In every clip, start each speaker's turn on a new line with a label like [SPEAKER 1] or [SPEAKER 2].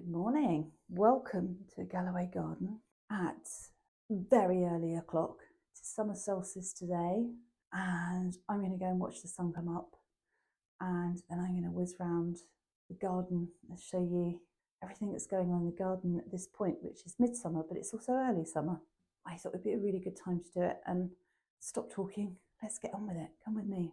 [SPEAKER 1] morning. Welcome to Galloway Garden at very early o'clock. It's summer solstice today, and I'm going to go and watch the sun come up, and then I'm going to whiz round the garden and show you everything that's going on in the garden at this point, which is midsummer, but it's also early summer. I thought it'd be a really good time to do it, and stop talking. Let's get on with it. Come with me.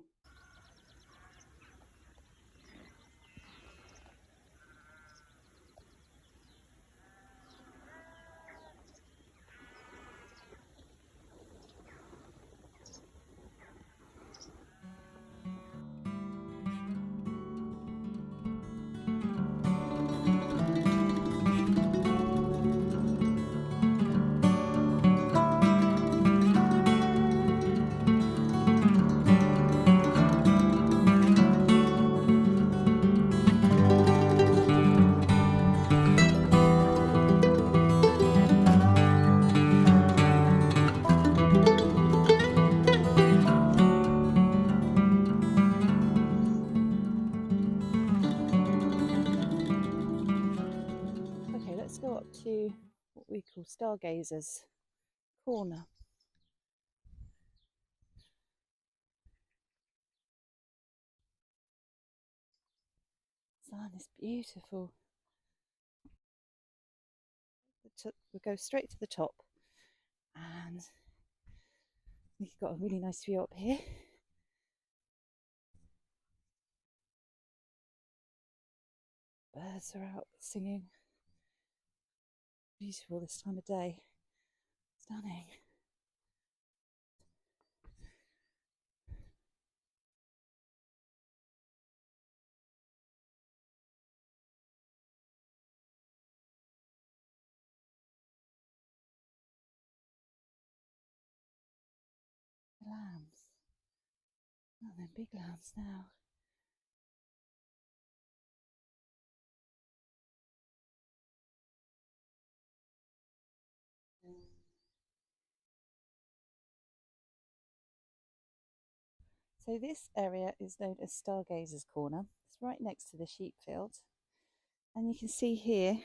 [SPEAKER 1] Let's go up to what we call Stargazers Corner. Sun is beautiful. We'll go straight to the top, and we've got a really nice view up here. Birds are out singing. Beautiful this time of day. Stunning. The lambs. Oh, they're big lambs now. So this area is known as Stargazers Corner. It's right next to the sheep field. And you can see here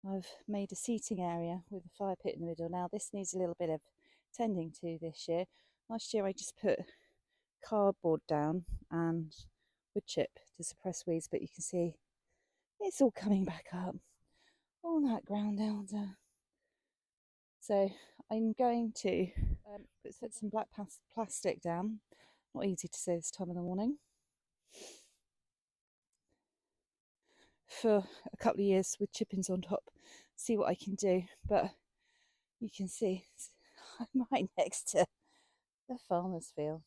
[SPEAKER 1] I've made a seating area with a fire pit in the middle. Now this needs a little bit of tending to this year. Last year I just put cardboard down and wood chip to suppress weeds, but you can see it's all coming back up. All that ground elder. So I'm going to put some black plastic down. Not easy to say this time of the morning. For a couple of years with chippings on top, see what I can do. But you can see I'm right next to the farmer's field.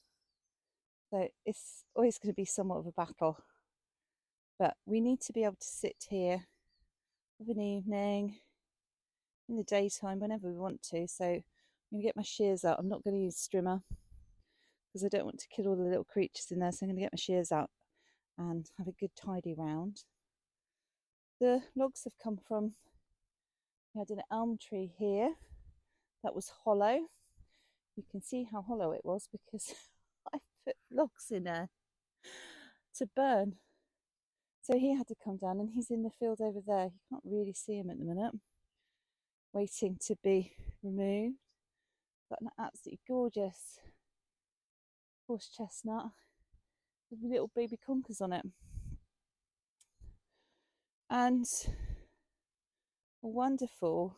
[SPEAKER 1] So it's always going to be somewhat of a battle. But we need to be able to sit here of an evening, in the daytime, whenever we want to. So I'm going to get my shears out. I'm not going to use strimmer because I don't want to kill all the little creatures in there. So I'm going to get my shears out and have a good tidy round. The logs have come from, we had an elm tree here that was hollow. You can see how hollow it was because I put logs in there to burn. So he had to come down, and he's in the field over there. You can't really see him at the minute, waiting to be removed. Got an absolutely gorgeous horse chestnut with little baby conkers on it, and a wonderful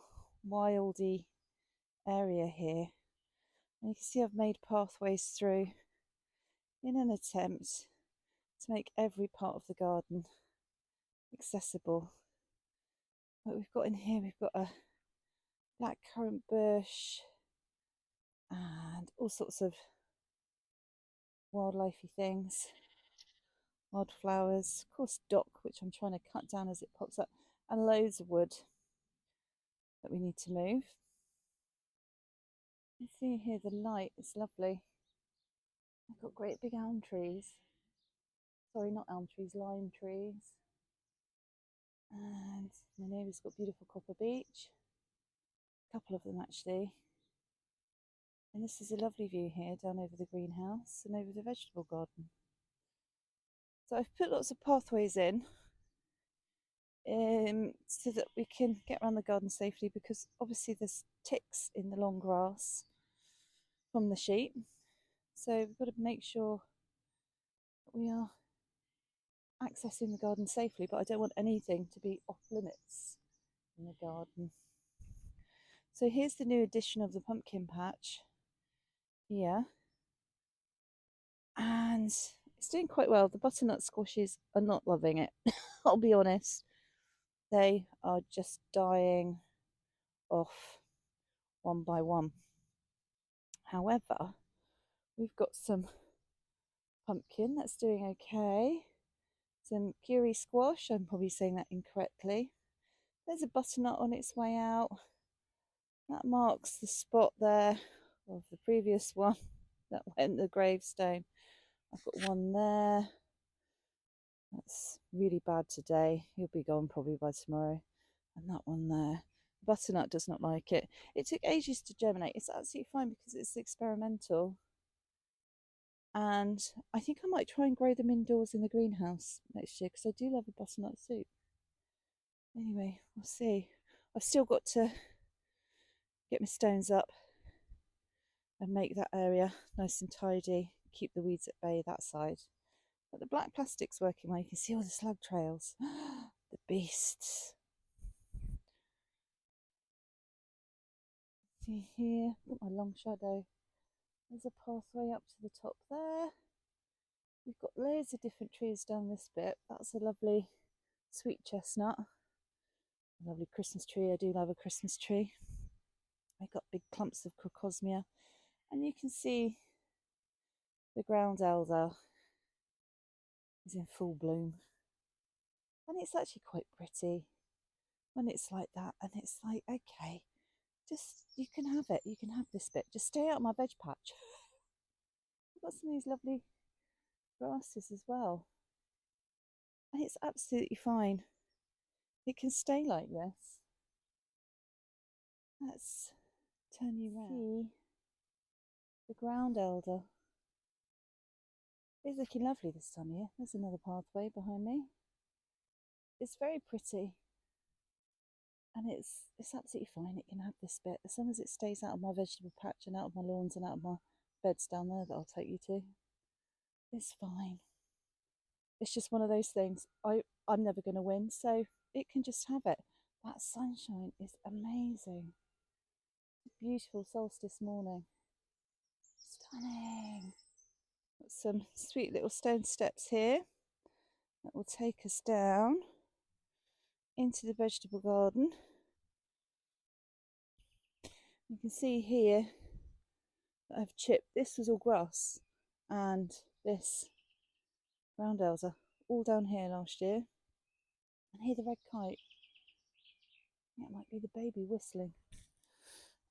[SPEAKER 1] wildy area here. And you can see I've made pathways through in an attempt to make every part of the garden accessible. What we've got in here, we've got a blackcurrant bush and all sorts of wildlifey things, wildflowers, of course dock, which I'm trying to cut down as it pops up, and loads of wood that we need to move. You see here the light, it's lovely. I've got great big elm trees. Sorry, not elm trees, lime trees. And my neighbour's got beautiful copper beech. A couple of them actually. And this is a lovely view here down over the greenhouse and over the vegetable garden. So I've put lots of pathways in so that we can get around the garden safely, because obviously there's ticks in the long grass from the sheep. So we've got to make sure that we are accessing the garden safely, but I don't want anything to be off limits in the garden. So here's the new addition of the pumpkin patch here, and it's doing quite well. The butternut squashes are not loving it. I'll be honest, they are just dying off one by one. However, we've got some pumpkin that's doing okay. Some Curie squash, I'm probably saying that incorrectly. There's a butternut on its way out. That marks the spot there of the previous one that went the gravestone. I've got one there. That's really bad today. He'll be gone probably by tomorrow. And that one there. Butternut does not like it. It took ages to germinate. It's absolutely fine because it's experimental. And I think I might try and grow them indoors in the greenhouse next year, because I do love a butternut soup. Anyway, we'll see. I've still got to get my stones up and make that area nice and tidy, keep the weeds at bay that side. But the black plastic's working well. You can see all the slug trails. The beasts. See here, got my long shadow. There's a pathway up to the top there. We've got loads of different trees down this bit. That's a lovely sweet chestnut. A lovely Christmas tree. I do love a Christmas tree. I've got big clumps of crocosmia. And you can see the ground elder is in full bloom. And it's actually quite pretty when it's like that. And it's like, okay, just, you can have it. You can have this bit. Just stay out of my veg patch. I've got some of these lovely grasses as well. And it's absolutely fine. It can stay like this. Let's turn you round. See, the ground elder is looking lovely this time of year. There's another pathway behind me. It's very pretty. And it's absolutely fine. It can have this bit, as long as it stays out of my vegetable patch and out of my lawns and out of my beds down there that I'll take you to. It's fine. It's just one of those things. I'm never going to win, so it can just have it. That sunshine is amazing. Beautiful solstice morning. Stunning. Got some sweet little stone steps here that will take us down into the vegetable garden. You can see here that I've chipped. This was all grass, and this ground elder all down here last year. And here the red kite. That might be the baby whistling.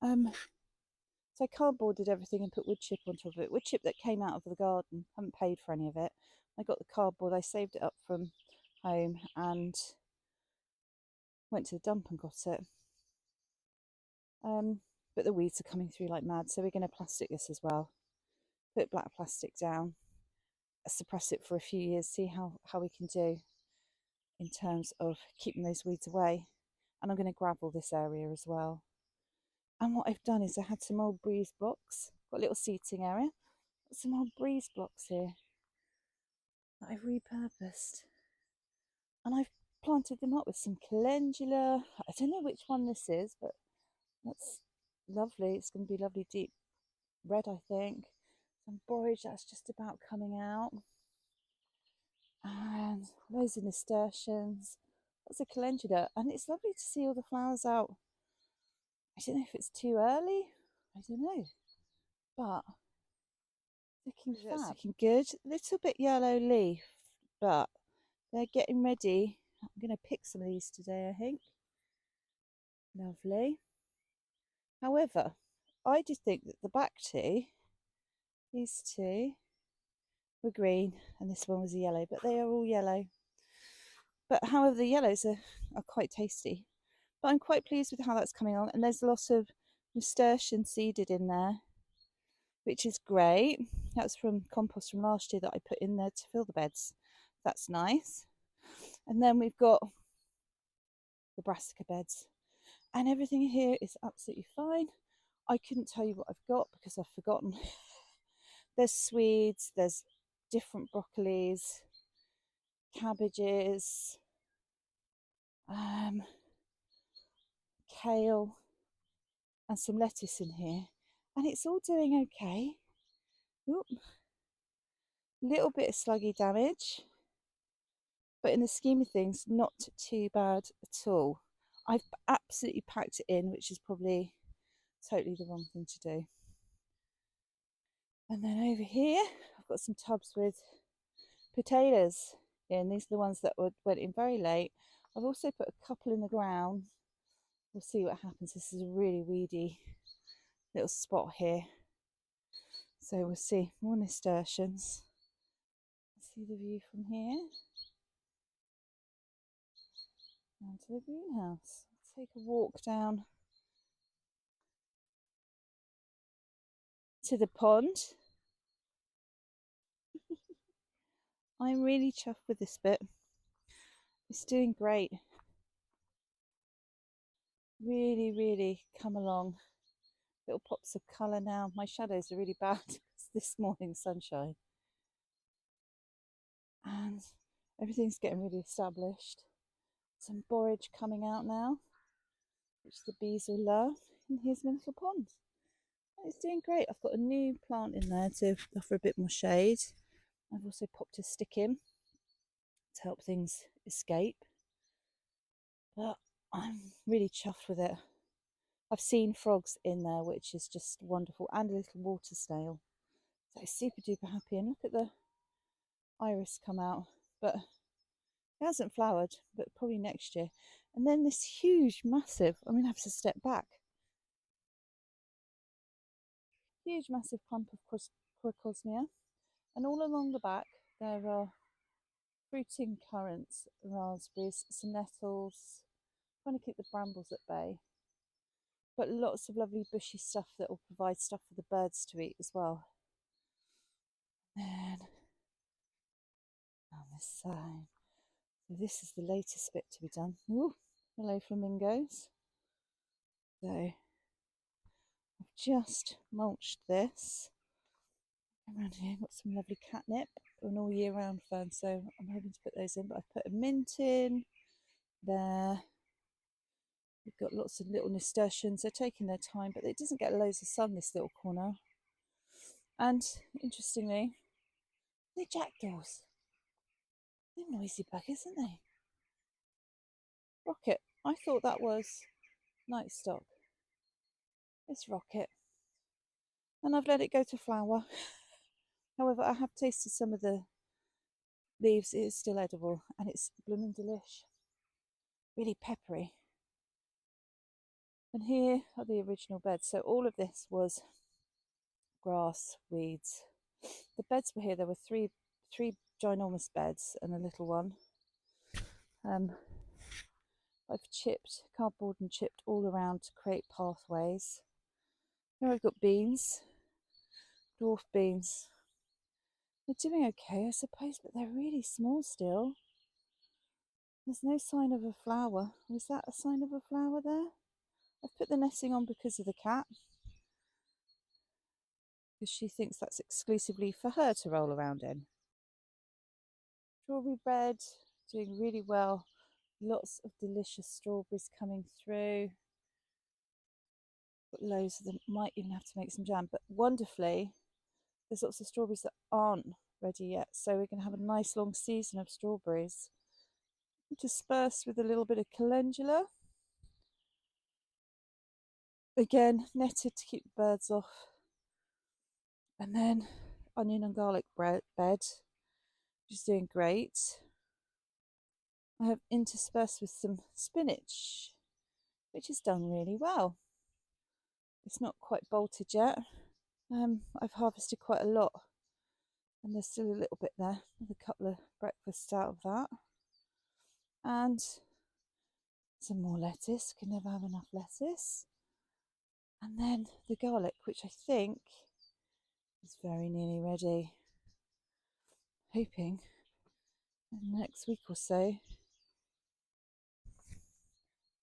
[SPEAKER 1] So I cardboarded everything and put wood chip on top of it. Wood chip that came out of the garden. I haven't paid for any of it. I got the cardboard. I saved it up from home and went to the dump and got it. But the weeds are coming through like mad, so we're going to plastic this as well. Put black plastic down, suppress it for a few years, see how we can do in terms of keeping those weeds away. And I'm going to gravel this area as well. And what I've done is I had some old breeze blocks, got a little seating area, got some old breeze blocks here that I've repurposed. And I've planted them up with some calendula. I don't know which one this is, but that's lovely. It's going to be lovely deep red, I think. Some borage that's just about coming out. And loads of nasturtiums. Lots of calendula. And it's lovely to see all the flowers out. I don't know if it's too early. I don't know. But looking fab. It's looking good. A little bit yellow leaf, but they're getting ready. I'm going to pick some of these today, I think. Lovely. However, I did think that the back two, these two, were green and this one was a yellow, but they are all yellow. But however, the yellows are quite tasty. But I'm quite pleased with how that's coming on. And there's a lot of nasturtium seeded in there, which is great. That's from compost from last year that I put in there to fill the beds. That's nice. And then we've got the brassica beds. And everything here is absolutely fine. I couldn't tell you what I've got because I've forgotten. There's Swedes, there's different broccolis, cabbages, kale, and some lettuce in here. And it's all doing okay. Oop. Little bit of sluggy damage, but in the scheme of things, not too bad at all. I've absolutely packed it in, which is probably totally the wrong thing to do. And then over here, I've got some tubs with potatoes in. These are the ones that went in very late. I've also put a couple in the ground. We'll see what happens. This is a really weedy little spot here. So we'll see. More nasturtiums. See the view from here. Down to the greenhouse. Take a walk down to the pond. I'm really chuffed with this bit. It's doing great. Really, really come along. Little pops of colour now. My shadows are really bad this morning sunshine. And everything's getting really established. Some borage coming out now, which the bees will love. And here's my little pond. It's doing great. I've got a new plant in there to offer a bit more shade. I've also popped a stick in to help things escape. But I'm really chuffed with it. I've seen frogs in there, which is just wonderful, and a little water snail. So super duper happy. And look at the iris come out, but it hasn't flowered, but probably next year. And then this huge, massive, I'm going to have to step back, huge, massive clump of crocosmia. And all along the back, there are fruiting currants, raspberries, some nettles, trying to keep the brambles at bay. But lots of lovely bushy stuff that will provide stuff for the birds to eat as well. And on this side, so this is the latest bit to be done. Ooh, hello flamingos. So I've just mulched this. Around here, got some lovely catnip, an all year round fern, so I'm hoping to put those in. But I've put a mint in there. We've got lots of little nasturtiums. They're taking their time, but it doesn't get loads of sun, this little corner. And interestingly, they're jackdaws. They're noisy buggers, aren't they? Rocket. I thought that was night stock. It's rocket. And I've let it go to flower. However, I have tasted some of the leaves. It is still edible, and it's blooming delish. Really peppery. And here are the original beds. So all of this was grass, weeds. The beds were here. There were three ginormous beds and a little one. I've chipped cardboard and chipped all around to create pathways. Here I've got beans, dwarf beans. They're doing okay, I suppose, but they're really small still. There's no sign of a flower. Was that a sign of a flower there? I've put the netting on because of the cat, because she thinks that's exclusively for her to roll around in. Strawberry bed, doing really well. Lots of delicious strawberries coming through. Got loads of them. Might even have to make some jam, but wonderfully, there's lots of strawberries that aren't ready yet, so we're going to have a nice long season of strawberries, interspersed with a little bit of calendula. Again, netted to keep the birds off. And then onion and garlic bed, which is doing great. I have interspersed with some spinach, which has done really well. It's not quite bolted yet. I've harvested quite a lot, and there's still a little bit there, with a couple of breakfasts out of that. And some more lettuce, can never have enough lettuce. And then the garlic, which I think is very nearly ready. Hoping in the next week or so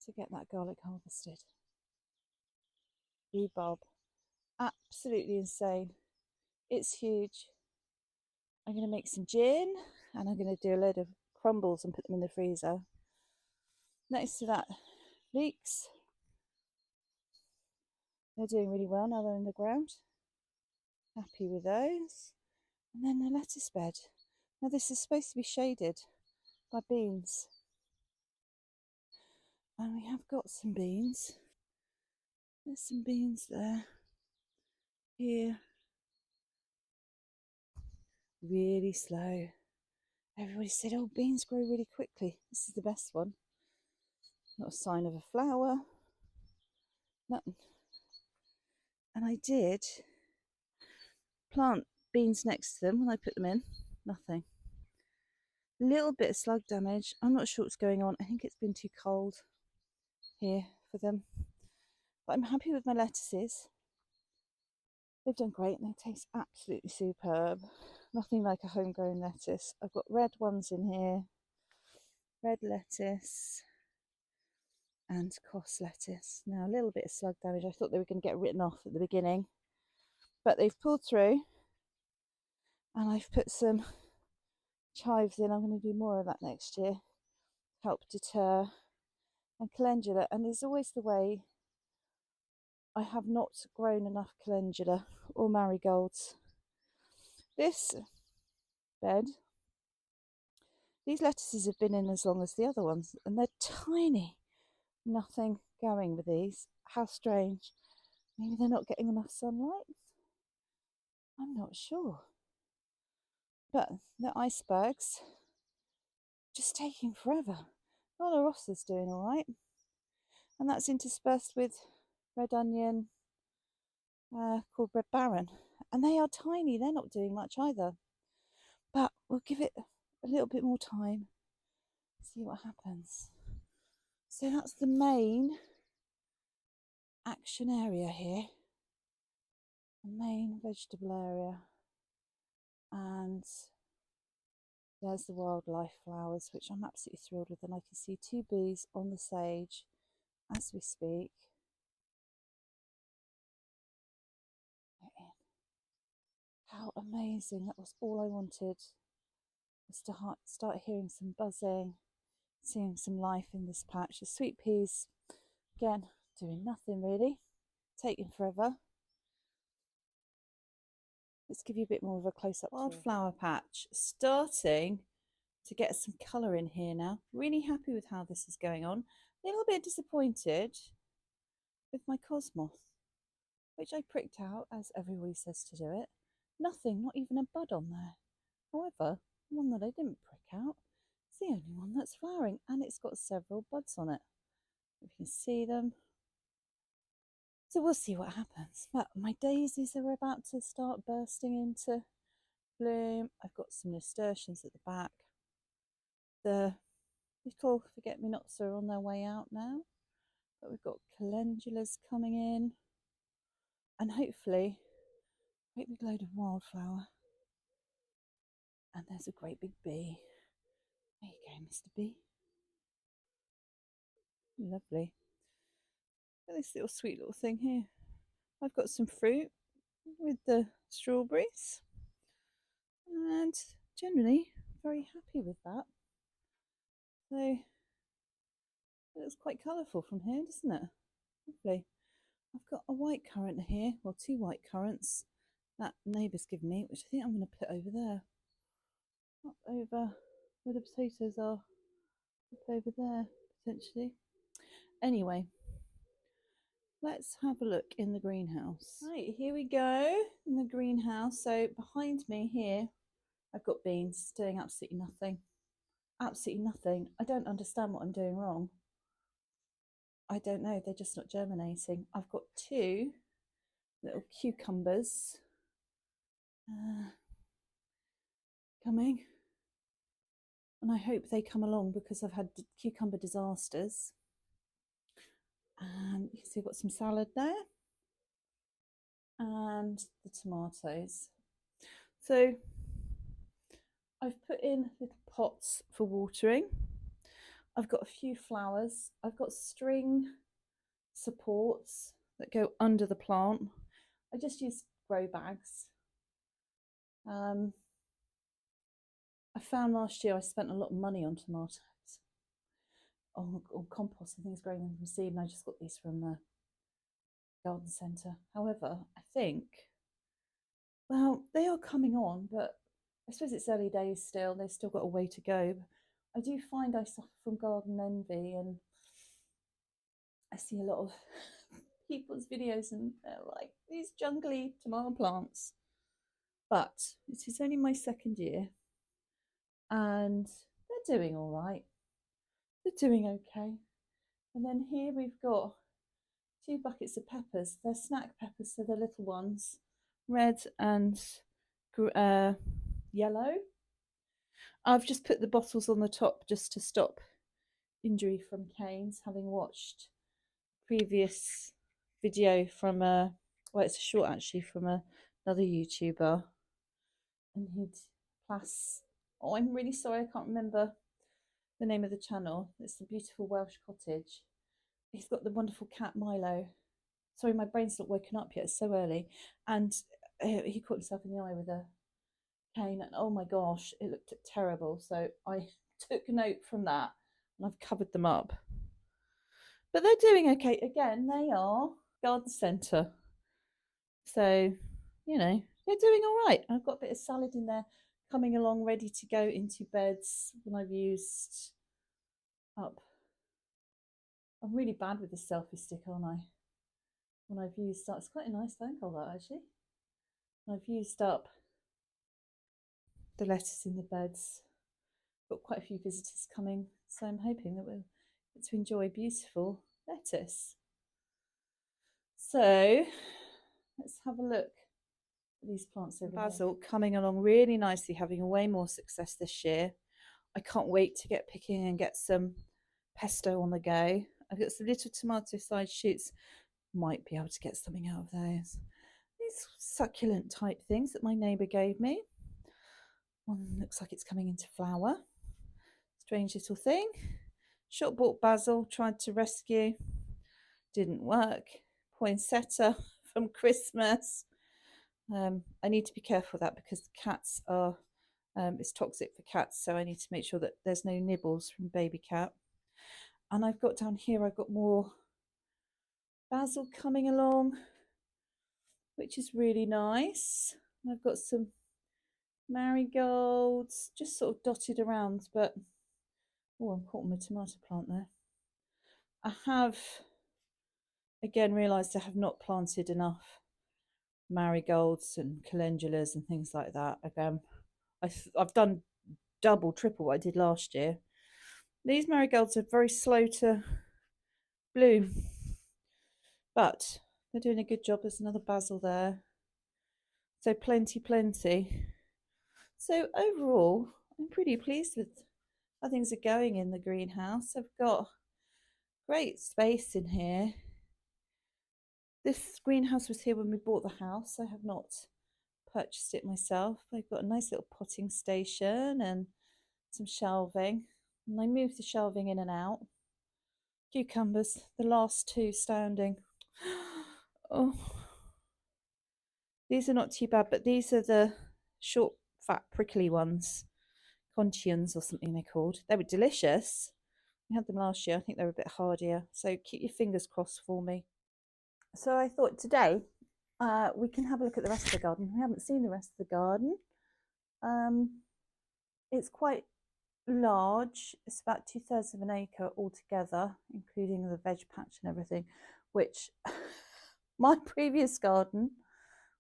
[SPEAKER 1] to get that garlic harvested. Rhubarb, absolutely insane. It's huge. I'm going to make some gin and I'm going to do a load of crumbles and put them in the freezer. Next to that, leeks. They're doing really well now they're in the ground. Happy with those. And then the lettuce bed. Now this is supposed to be shaded by beans. And we have got some beans. There's some beans there. Here. Really slow. Everybody said, oh, beans grow really quickly. This is the best one. Not a sign of a flower. Nothing. And I did plant beans next to them when I put them in. Nothing. A little bit of slug damage. I'm not sure what's going on. I think it's been too cold here for them. But I'm happy with my lettuces. They've done great and they taste absolutely superb. Nothing like a homegrown lettuce. I've got red ones in here. Red lettuce and Kos lettuce. Now a little bit of slug damage. I thought they were going to get written off at the beginning. But they've pulled through. And I've put some chives in. I'm going to do more of that next year. Help deter. And calendula. And it's always the way I have not grown enough calendula or marigolds. This bed, these lettuces have been in as long as the other ones and they're tiny. Nothing going with these. How strange. Maybe they're not getting enough sunlight? I'm not sure. But the icebergs just taking forever. Olorosa's doing all right. And that's interspersed with red onion called Red Baron. And they are tiny. They're not doing much either. But we'll give it a little bit more time. See what happens. So that's the main action area here. The main vegetable area. And there's the wildlife flowers, which I'm absolutely thrilled with. And I can see 2 bees on the sage as we speak. How amazing. That was all I wanted, was to start hearing some buzzing, seeing some life in this patch. The sweet peas, again, doing nothing really, taking forever. Let's give you a bit more of a close-up. Wildflower patch, starting to get some colour in here now. Really happy with how this is going on. A little bit disappointed with my cosmos, which I pricked out as everybody says to do it. Nothing, not even a bud on there. However, the one that I didn't prick out is the only one that's flowering, and it's got several buds on it. If you can see them. So we'll see what happens. But my daisies are about to start bursting into bloom. I've got some nasturtiums at the back. The little forget-me-nots are on their way out now. But we've got calendulas coming in. And hopefully, a great big load of wildflower. And there's a great big bee. There you go, Mr. Bee. Lovely. Look at this little sweet little thing here. I've got some fruit with the strawberries. And generally, very happy with that. So, it looks quite colourful from here, doesn't it? Lovely. I've got a white currant here, well, 2 white currants that neighbour's given me, which I think I'm going to put over there. Up over where the potatoes are. Up over there, potentially. Anyway, let's have a look in the greenhouse. Right, here we go in the greenhouse. So behind me here, I've got beans doing absolutely nothing. Absolutely nothing. I don't understand what I'm doing wrong. I don't know, they're just not germinating. I've got 2 little cucumbers coming. And I hope they come along because I've had cucumber disasters. And you can see I've got some salad there. And the tomatoes. So I've put in little pots for watering. I've got a few flowers. I've got string supports that go under the plant. I just use grow bags. I found last year I spent a lot of money on tomatoes, on compost and things, growing them from seed, and I just got these from the garden centre. However, I think, well, they are coming on, but I suppose it's early days still. They've still got a way to go. I do find I suffer from garden envy, and I see a lot of people's videos and they're like these jungly tomato plants. But it is only my second year and they're doing all right. They're doing okay. And then here we've got 2 buckets of peppers. They're snack peppers, so they're little ones, red and yellow. I've just put the bottles on the top just to stop injury from canes, having watched previous video from well, it's a short actually from another YouTuber, and he'd oh, I'm really sorry, I can't remember the name of the channel. It's the Beautiful Welsh Cottage. He's got the wonderful cat Milo. Sorry, my brain's not woken up yet, it's so early. And he caught himself in the eye with a cane, and oh my gosh, it looked terrible. So I took a note from that and I've covered them up. But they're doing okay. Again, they are garden centre. So, you know, they're doing all right. I've got a bit of salad in there coming along, ready to go into beds when I've used up. I'm really bad with the selfie stick, aren't I? When I've used that, it's quite a nice phone call that actually. When I've used up the lettuce in the beds. Got quite a few visitors coming, so I'm hoping that we'll get to enjoy beautiful lettuce. So let's have a look at these plants over basil here. Coming along really nicely, having way more success this year. I can't wait to get picking and get some pesto on the go. I've got some little tomato side shoots, might be able to get something out of those. These succulent type things that my neighbour gave me. One looks like it's coming into flower. Strange little thing. Short bought basil, tried to rescue, didn't work. Poinsettia from Christmas. I need to be careful with that because the cats are, it's toxic for cats, so I need to make sure that there's no nibbles from baby cat. And I've got down here, I've got more basil coming along, which is really nice. I've got some marigolds just sort of dotted around, but oh, I'm caught on my tomato plant there. I have again realised I have not planted enough marigolds and calendulas and things like that. Again, I've done double, triple what I did last year. These marigolds are very slow to bloom, but they're doing a good job. There's another basil there. So plenty. So overall, I'm pretty pleased with how things are going in the greenhouse. I've got great space in here. This greenhouse was here when we bought the house. I have not purchased it myself. I've got a nice little potting station and some shelving. And I moved the shelving in and out. Cucumbers, the last 2 standing. Oh, these are not too bad, but these are the short, fat, prickly ones. Conchians or something they're called. They were delicious. We had them last year. I think they were a bit hardier. So keep your fingers crossed for me. So I thought today we can have a look at the rest of the garden. We haven't seen the rest of the garden. It's quite large. It's about 2/3 of an acre altogether, including the veg patch and everything, which my previous garden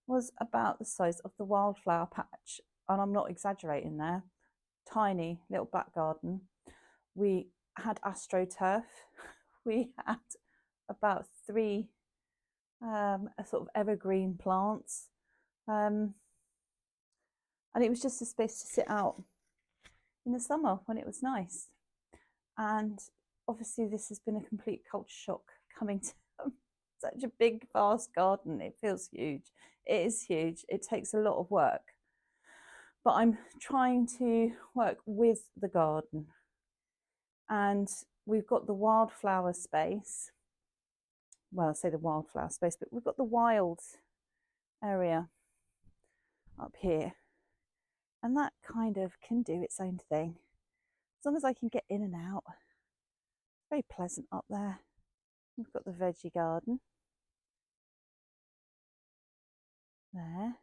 [SPEAKER 1] was about the size of the wildflower patch, and I'm not exaggerating there. Tiny little back garden. We had astroturf. We had about 3 sort of evergreen plants, and it was just a space to sit out in the summer when it was nice. And obviously this has been a complete culture shock coming to such a big vast garden. It feels huge. It is huge. It takes a lot of work, but I'm trying to work with the garden And we've got the wildflower space. Well, I say the wildflower space, but we've got the wild area up here. And that kind of can do its own thing. As long as I can get in and out. It's very pleasant up there. We've got the veggie garden there.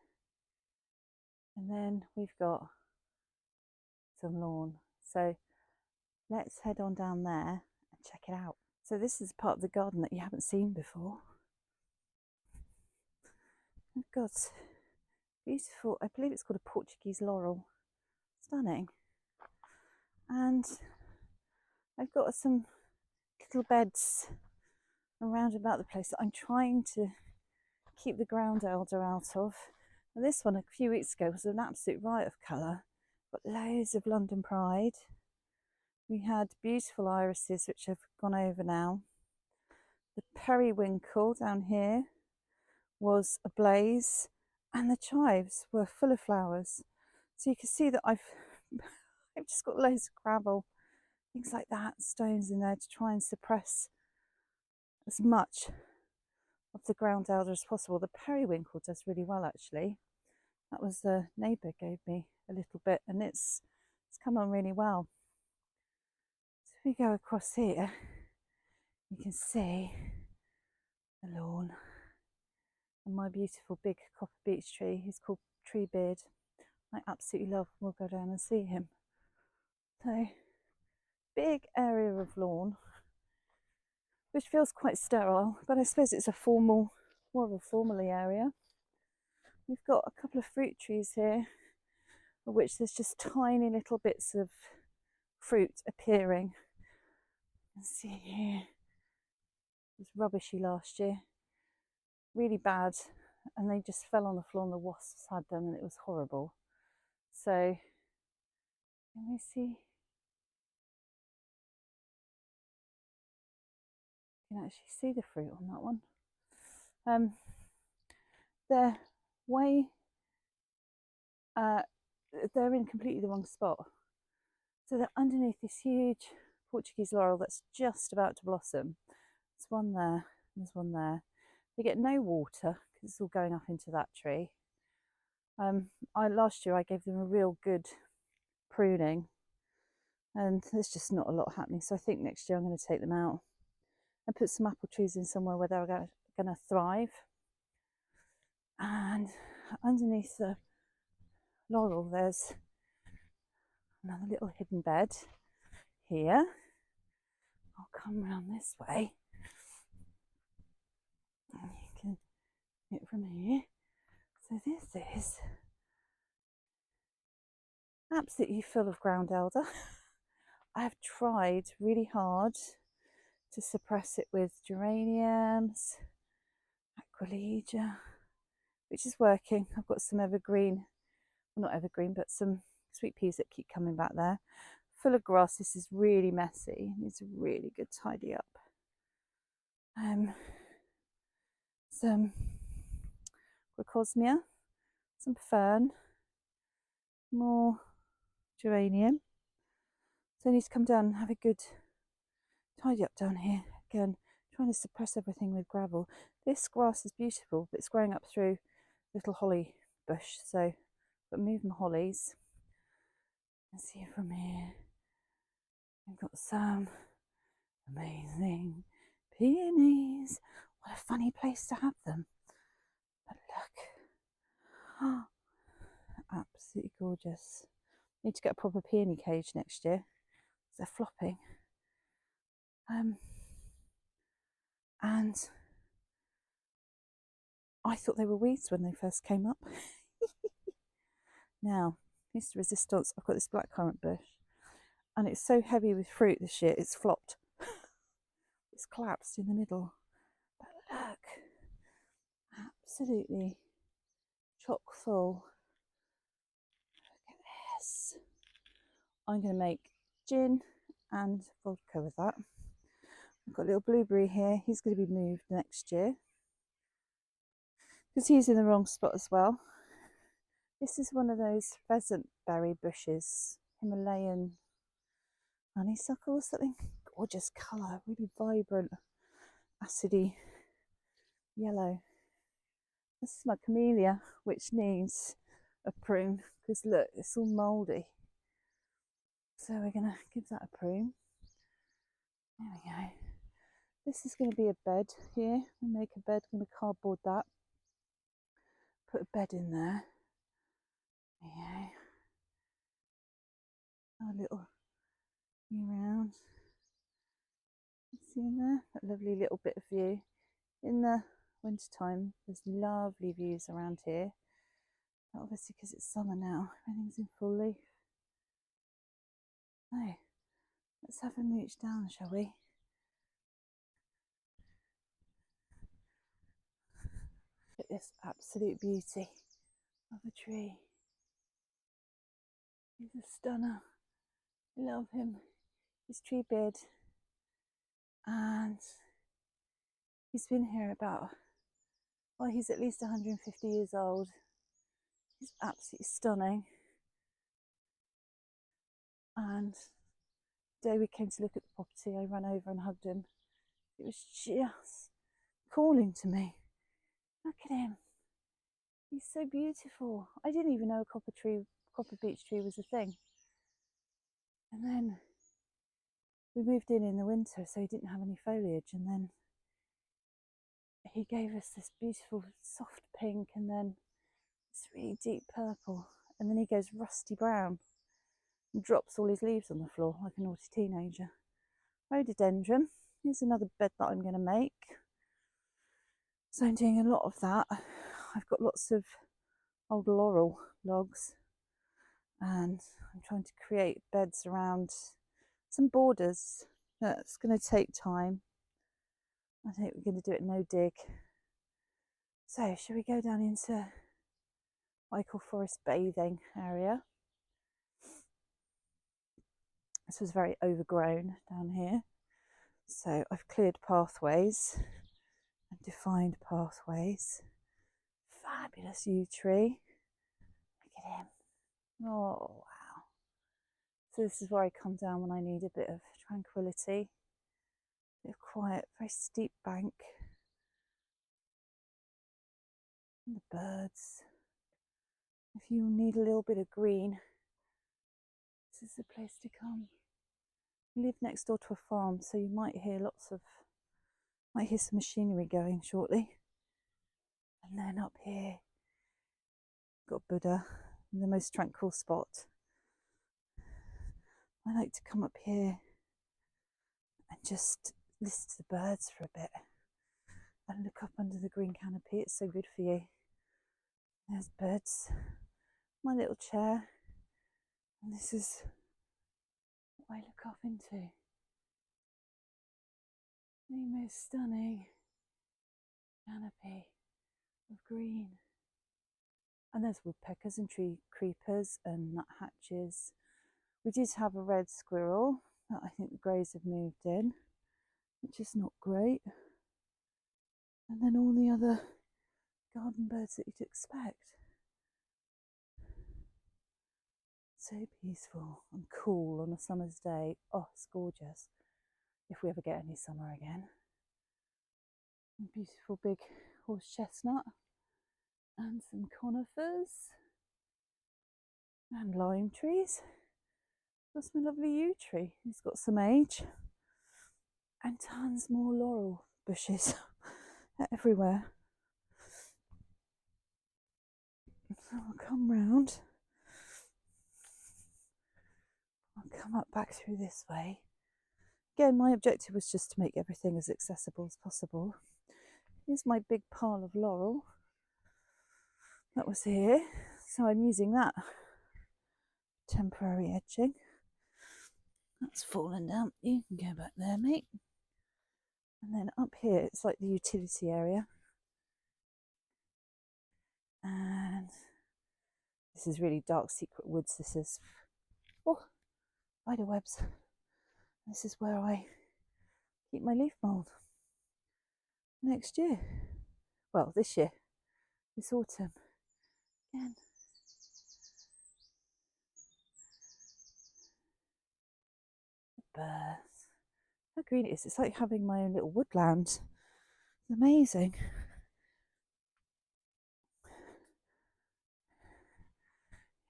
[SPEAKER 1] And then we've got some lawn. So let's head on down there and check it out. So this is part of the garden that you haven't seen before. We've got beautiful, I believe it's called a Portuguese laurel. Stunning. And I've got some little beds around about the place that I'm trying to keep the ground elder out of. And this one a few weeks ago was an absolute riot of colour. Got loads of London Pride. We had beautiful irises, which have gone over now. The periwinkle down here was ablaze, and the chives were full of flowers. So you can see that I've just got loads of gravel, things like that, stones in there to try and suppress as much of the ground elder as possible. The periwinkle does really well, actually. That was the neighbour gave me a little bit, and it's come on really well. So if we go across here, you can see the lawn and my beautiful big copper beech tree. He's called Treebeard. I absolutely love. We'll go down and see him. So big area of lawn, which feels quite sterile, but I suppose it's more of a formally area. We've got a couple of fruit trees here, of which there's just tiny little bits of fruit appearing. You can see here, it was rubbishy last year, really bad, and they just fell on the floor and the wasps had them and it was horrible. So, let me see. You can actually see the fruit on that one. They're way, they're in completely the wrong spot. So they're underneath this huge Portuguese laurel that's just about to blossom. There's one there, there's one there. They get no water because it's all going up into that tree. Last year I gave them a real good pruning, and there's just not a lot happening. So I think next year I'm going to take them out and put some apple trees in somewhere where they're going to thrive. And underneath the laurel there's another little hidden bed here. I'll come round this way and you can see it from here. So this is absolutely full of ground elder. I have tried really hard to suppress it with geraniums, aquilegia, which is working. I've got some evergreen, well, not evergreen, but some sweet peas that keep coming back there. Full of grass. This is really messy. Needs a really good tidy up. Some Crocosmia, some fern, more geranium. So I need to come down and have a good tidy up down here. Again, trying to suppress everything with gravel. This grass is beautiful, but it's growing up through little holly bush. So, but move my hollies. Let's see from here. We've got some amazing peonies. What a funny place to have them. But look. Oh, absolutely gorgeous. Need to get a proper peony cage next year. They're flopping. And I thought they were weeds when they first came up. Now, Mr. Resistance, I've got this blackcurrant bush, and it's so heavy with fruit this year, it's flopped. It's collapsed in the middle. But look, absolutely chock full. Look at this. I'm going to make gin and vodka with that. I've got a little blueberry here. He's going to be moved next year because he's in the wrong spot as well. This is one of those pheasant berry bushes, Himalayan, honeysuckle or something. Gorgeous colour, really vibrant, acidy yellow. This is my camellia, which needs a prune because look, it's all mouldy. So we're going to give that a prune. There we go. This is going to be a bed here. We make a bed, I'm going to cardboard that. Put a bed in there. There we go. Our little view round. See in there? That lovely little bit of view. In the winter time, there's lovely views around here. But obviously, because it's summer now, everything's in full leaf. Oh, let's have a mooch down, shall we? Look at this absolute beauty of a tree. He's a stunner. I love him. He's tree beard. And he's been here about, well, he's at least 150 years old. He's absolutely stunning. And the day we came to look at the property, I ran over and hugged him. It was just calling to me. Look at him. He's so beautiful. I didn't even know a copper beech tree was a thing. And then we moved in the winter, so he didn't have any foliage. And then he gave us this beautiful soft pink and then this really deep purple. And then he goes rusty brown and drops all his leaves on the floor like a naughty teenager. Rhododendron. Here's another bed that I'm going to make. So I'm doing a lot of that. I've got lots of old laurel logs and I'm trying to create beds around some borders. That's going to take time. I think we're going to do it no dig. So shall we go down into what I call forest bathing area? This was very overgrown down here. So I've cleared pathways and defined pathways. Fabulous yew tree. Look at him. Oh, wow. So this is where I come down when I need a bit of tranquility, a bit of quiet, very steep bank. And the birds. If you need a little bit of green, this is the place to come. We live next door to a farm, so you might hear some machinery going shortly. And then up here, got Buddha, in the most tranquil spot. I like to come up here and just listen to the birds for a bit and look up under the green canopy. It's so good for you. There's birds. My little chair. And this is what I look up into. The most stunning canopy of green. And there's woodpeckers and tree creepers and nuthatches. We did have a red squirrel that I think the greys have moved in, which is not great. And then all the other garden birds that you'd expect. So peaceful and cool on a summer's day. Oh, it's gorgeous. If we ever get any summer again. And beautiful big horse chestnut and some conifers and lime trees. That's my lovely yew tree. He's got some age. And tons more laurel bushes everywhere. So I'll come round. I'll come up back through this way. Again, my objective was just to make everything as accessible as possible. Here's my big pile of laurel that was here. So I'm using that temporary edging. That's fallen down. You can go back there, mate. And then up here, it's like the utility area. And this is really dark secret woods. This is, oh, spider webs. This is where I keep my leaf mould next year. Well, this year, this autumn. Again. The birds. How green it is. It's like having my own little woodland. It's amazing.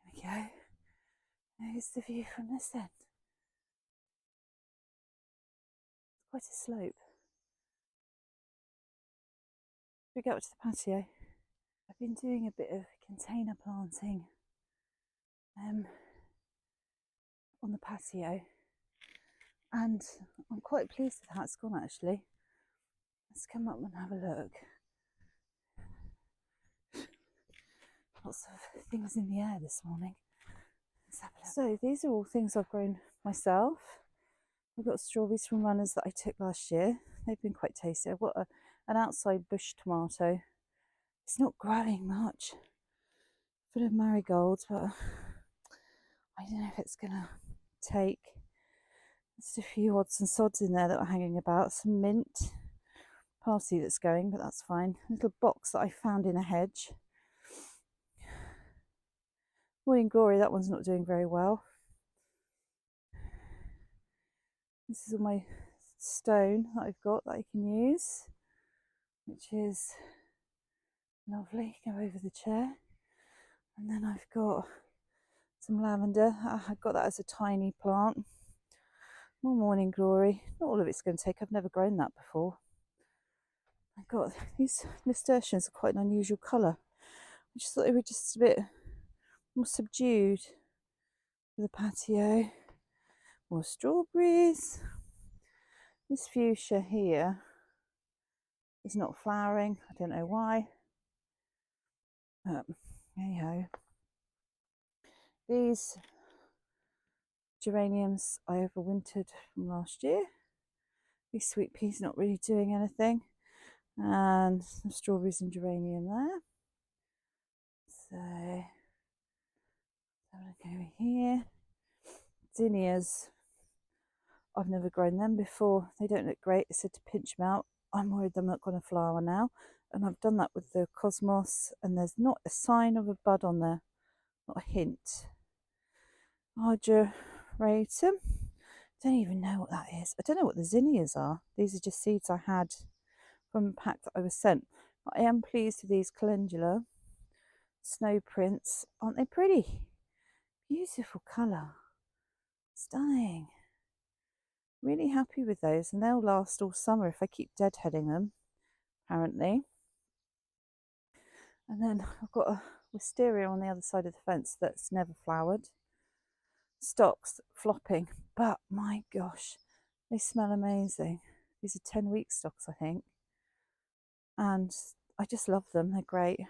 [SPEAKER 1] There we go. There's the view from this end. It's quite a slope. We go up to the patio. I've been doing a bit of container planting on the patio, and I'm quite pleased with how it's gone actually. Let's come up and have a look. Lots of things in the air this morning. Let's have a look. So these are all things I've grown myself. I've got strawberries from runners that I took last year. They've been quite tasty. I've got an outside bush tomato. It's not growing much. Full of marigolds, but I don't know if it's gonna take. Just a few odds and sods in there that are hanging about. Some mint, parsley that's going, but that's fine. A little box that I found in a hedge. Morning Glory, that one's not doing very well. This is all my stone that I've got that I can use, which is lovely. Go over the chair. And then I've got some lavender. I got that as a tiny plant. More Morning Glory. Not all of it's going to take. I've never grown that before. I've got these nasturtiums are quite an unusual colour. I just thought they were just a bit more subdued for the patio. More strawberries. This fuchsia here is not flowering. I don't know why. Anyhow, these geraniums I overwintered from last year. These sweet peas not really doing anything, and some strawberries and geranium there. So I'm going to go over here. Zinnias, I've never grown them before. They don't look great. I said to pinch them out. I'm worried they're not going to flower now, and I've done that with the cosmos, and there's not a sign of a bud on there, not a hint. Argyratum, don't even know what that is. I don't know what the zinnias are. These are just seeds I had from a pack that I was sent. But I am pleased with these calendula snow prints. Aren't they pretty? Beautiful colour. Stunning. Really happy with those, and they'll last all summer if I keep deadheading them, apparently. And then I've got a wisteria on the other side of the fence that's never flowered. Stocks flopping, but my gosh, they smell amazing. These are 10-week stocks, I think, and I just love them. They're great.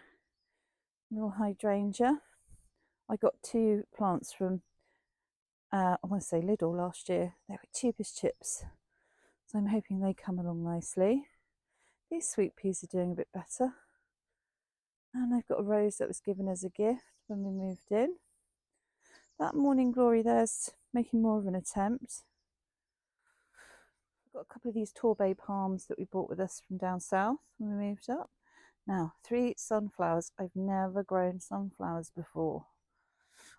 [SPEAKER 1] Little hydrangea. I got 2 plants from I want to say Lidl last year. They were cheap as chips, so I'm hoping they come along nicely. These sweet peas are doing a bit better, and I've got a rose that was given as a gift when we moved in. That Morning Glory there's making more of an attempt. I've got a couple of these Torbay palms that we bought with us from down south when we moved up. Now, 3 sunflowers. I've never grown sunflowers before.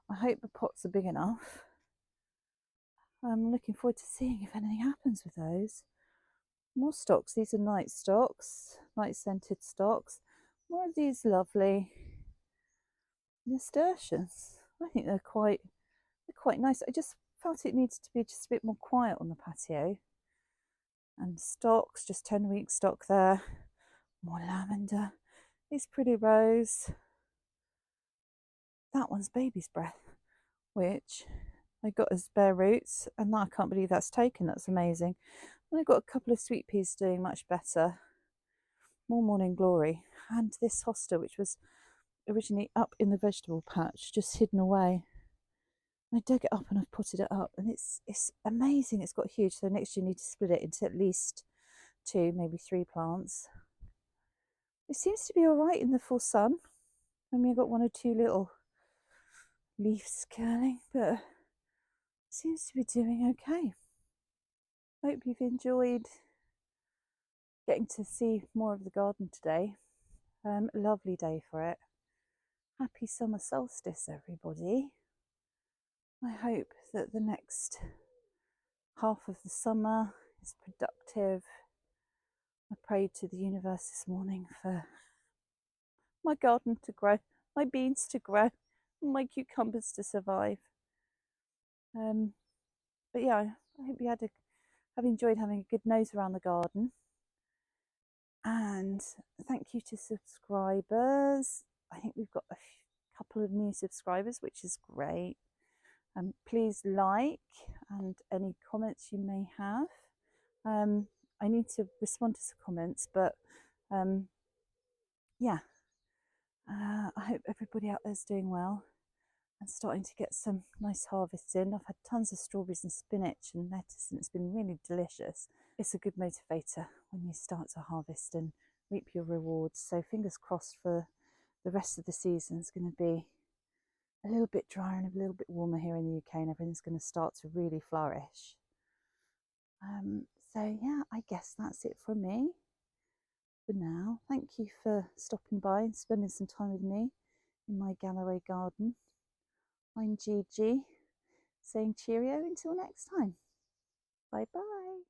[SPEAKER 1] I hope the pots are big enough. I'm looking forward to seeing if anything happens with those. More stocks. These are night stocks, night scented stocks. More of these lovely nasturtiums. I think they're quite nice. I just felt it needed to be just a bit more quiet on the patio. And stocks, just 10-week stock there. More lavender. This pretty rose. That one's baby's breath, which I got as bare roots, and I can't believe that's taken. That's amazing. And I got a couple of sweet peas doing much better. More Morning Glory, and this hosta, which was originally up in the vegetable patch, just hidden away. I dug it up and I've potted it up, and it's amazing. It's got huge. So next year you need to split it into at least 2, maybe 3 plants. It seems to be all right in the full sun. I mean, I've got 1 or 2 little leaves curling, but it seems to be doing okay. Hope you've enjoyed getting to see more of the garden today. Lovely day for it. Happy summer solstice, everybody. I hope that the next half of the summer is productive. I prayed to the universe this morning for my garden to grow, my beans to grow, and my cucumbers to survive. But yeah, I hope you have enjoyed having a good nose around the garden. And thank you to subscribers. I think we've got a couple of new subscribers, which is great. Please like and any comments you may have. I need to respond to some comments, but yeah, I hope everybody out there is doing well and starting to get some nice harvests in. I've had tons of strawberries and spinach and lettuce, and it's been really delicious. It's a good motivator when you start to harvest and reap your rewards. So fingers crossed for the rest of the season. It's going to be a little bit drier and a little bit warmer here in the UK, and everything's going to start to really flourish. So yeah, I guess that's it from me for now. Thank you for stopping by and spending some time with me in my Galloway garden. I'm Gigi, saying cheerio until next time. Bye bye.